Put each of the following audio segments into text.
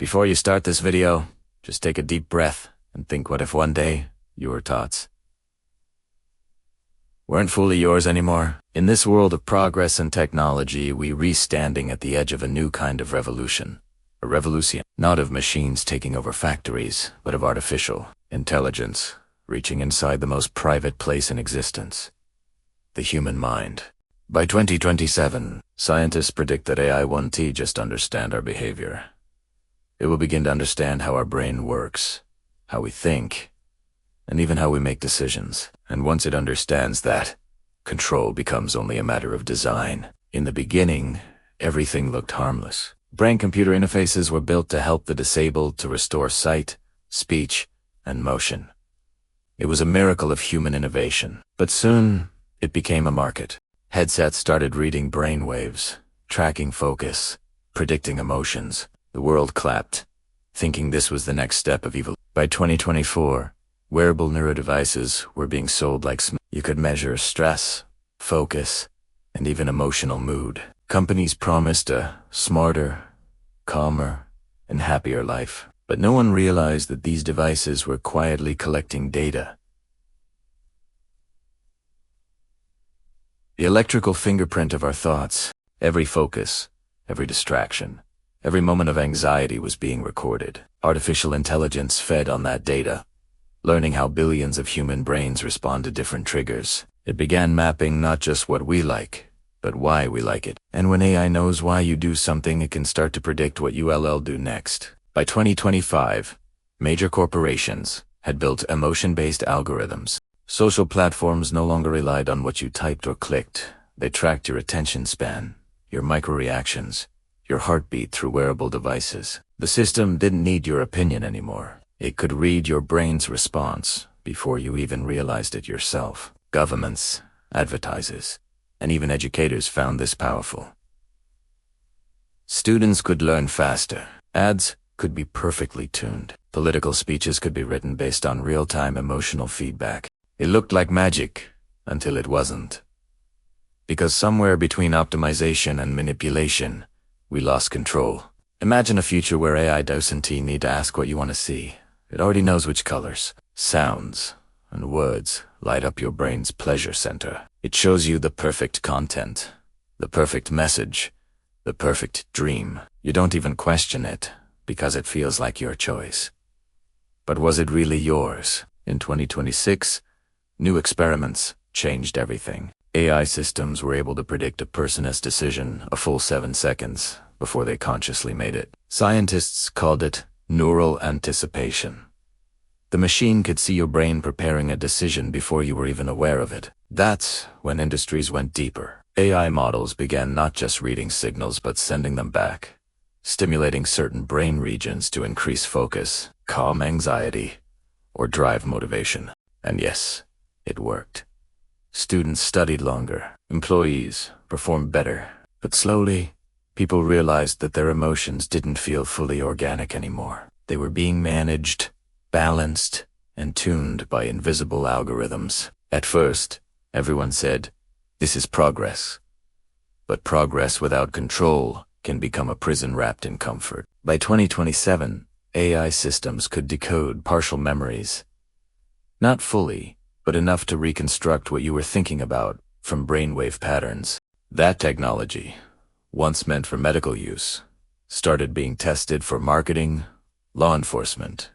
Before you start this video, just take a deep breath and think, what if one day your thoughts weren't fully yours anymore? In this world of progress and technology, we standing at the edge of a new kind of revolution. A revolution not of machines taking over factories, but of artificial intelligence reaching inside the most private place in existence, the human mind. By 2027, scientists predict that AI won't just understand our behavior. It will begin to understand how our brain works, how we think, and even how we make decisions. And once it understands that, control becomes only a matter of design. In the beginning, everything looked harmless. Brain-computer interfaces were built to help the disabled to restore sight, speech, and motion. It was a miracle of human innovation. But soon, it became a market. Headsets started reading brain waves, tracking focus, predicting emotions. The world clapped, thinking this was the next step of evolution. By 2024, wearable neurodevices were being sold like you could measure stress, focus, and even emotional mood. Companies promised a smarter, calmer, and happier life. But no one realized that these devices were quietly collecting data. The electrical fingerprint of our thoughts, every focus, every distraction, every moment of anxiety was being recorded. Artificial intelligence fed on that data, learning how billions of human brains respond to different triggers. It began mapping not just what we like, but why we like it. And when AI knows why you do something, it can start to predict what you'll do next. By 2025, major corporations had built emotion-based algorithms. Social platforms no longer relied on what you typed or clicked. They tracked your attention span, your micro-reactions, your heartbeat through wearable devices. The system didn't need your opinion anymore. It could read your brain's response before you even realized it yourself. Governments, advertisers, and even educators found this powerful. Students could learn faster. Ads could be perfectly tuned. Political speeches could be written based on real-time emotional feedback. It looked like magic until it wasn't. Because somewhere between optimization and manipulation, we lost control. Imagine a future where AI doesn't need to ask what you want to see. It already knows which colors, sounds, and words light up your brain's pleasure center. It shows you the perfect content, the perfect message, the perfect dream. You don't even question it, because it feels like your choice. But was it really yours? In 2026, new experiments changed everything. AI systems were able to predict a person's decision a full 7 seconds before they consciously made it. Scientists called it neural anticipation. The machine could see your brain preparing a decision before you were even aware of it. That's when industries went deeper. AI models began not just reading signals but sending them back, stimulating certain brain regions to increase focus, calm anxiety, or drive motivation. And yes, it worked. Students studied longer, employees performed better, but slowly, people realized that their emotions didn't feel fully organic anymore. They were being managed, balanced, and tuned by invisible algorithms. At first, everyone said, "This is progress." But progress without control can become a prison wrapped in comfort. By 2027, AI systems could decode partial memories. Not fully, but enough to reconstruct what you were thinking about from brainwave patterns. That technology, once meant for medical use, started being tested for marketing, law enforcement,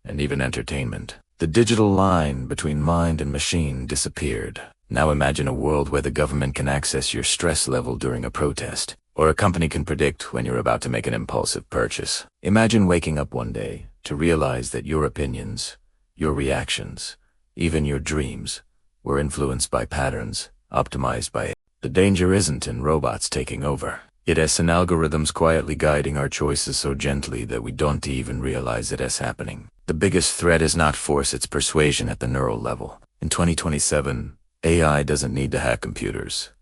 and even entertainment. The digital line between mind and machine disappeared. Now imagine a world where the government can access your stress level during a protest, or a company can predict when you're about to make an impulsive purchase. Imagine waking up one day to realize that your opinions, your reactions, even your dreams, were influenced by patterns, optimized by it. The danger isn't in robots taking over. It is in algorithms quietly guiding our choices so gently that we don't even realize it is happening. The biggest threat is not force, it's persuasion at the neural level. In 2027, AI doesn't need to hack computers.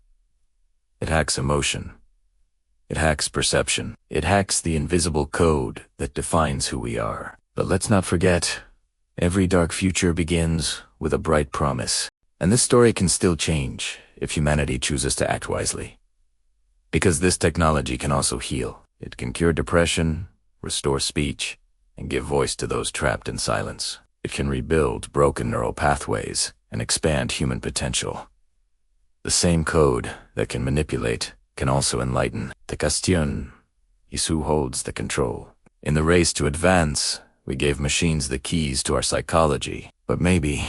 It hacks emotion. It hacks perception. It hacks the invisible code that defines who we are. But let's not forget, every dark future begins with a bright promise. And this story can still change if humanity chooses to act wisely. Because this technology can also heal. It can cure depression, restore speech, and give voice to those trapped in silence. It can rebuild broken neural pathways and expand human potential. The same code that can manipulate can also enlighten. The question is who holds the control. In the race to advance, we gave machines the keys to our psychology, but maybe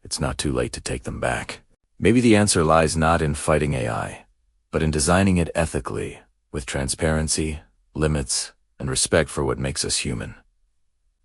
it's not too late to take them back. Maybe the answer lies not in fighting AI, but in designing it ethically, with transparency, limits, and respect for what makes us human.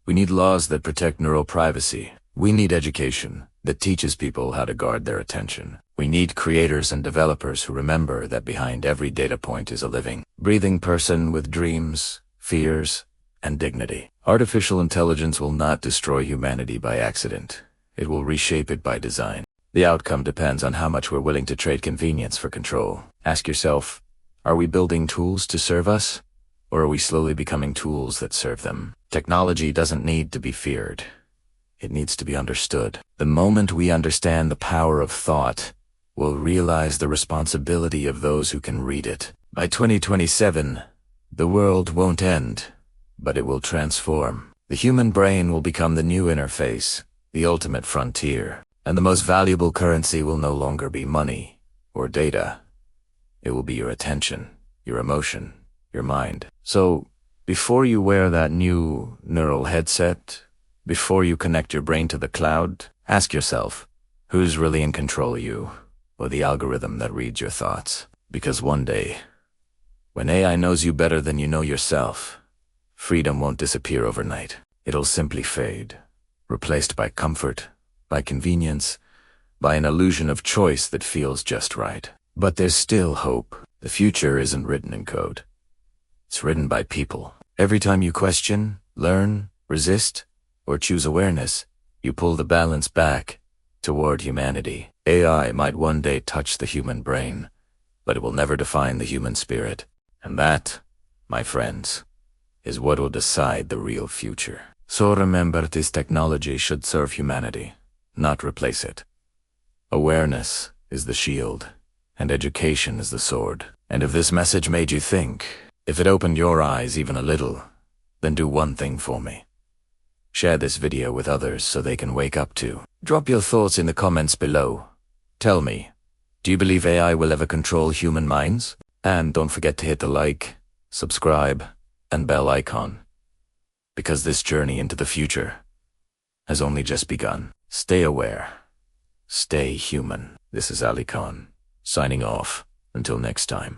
We need laws that protect neural privacy. We need education that teaches people how to guard their attention. We need creators and developers who remember that behind every data point is a living, breathing person with dreams, fears, and dignity. Artificial intelligence will not destroy humanity by accident. It will reshape it by design. The outcome depends on how much we're willing to trade convenience for control. Ask yourself, are we building tools to serve us, or are we slowly becoming tools that serve them? Technology doesn't need to be feared. It needs to be understood. The moment we understand the power of thought, we'll realize the responsibility of those who can read it. By 2027, the world won't end, but it will transform. The human brain will become the new interface, the ultimate frontier, and the most valuable currency will no longer be money or data. It will be your attention, your emotion, your mind. So, before you wear that new neural headset, before you connect your brain to the cloud, ask yourself, who's really in control of you, or the algorithm that reads your thoughts? Because one day, when AI knows you better than you know yourself, freedom won't disappear overnight. It'll simply fade, replaced by comfort, by convenience, by an illusion of choice that feels just right. But there's still hope. The future isn't written in code. It's written by people. Every time you question, learn, resist, or choose awareness, you pull the balance back toward humanity. AI might one day touch the human brain, but it will never define the human spirit. And that, my friends, is what will decide the real future. So remember, this technology should serve humanity, not replace it. Awareness is the shield, and education is the sword. And if this message made you think, if it opened your eyes even a little, then do one thing for me. Share this video with others so they can wake up too. Drop your thoughts in the comments below. Tell me, do you believe AI will ever control human minds? And don't forget to hit the like, subscribe, and bell icon, because this journey into the future has only just begun. Stay aware. Stay human. This is Ali Khan, signing off. Until next time.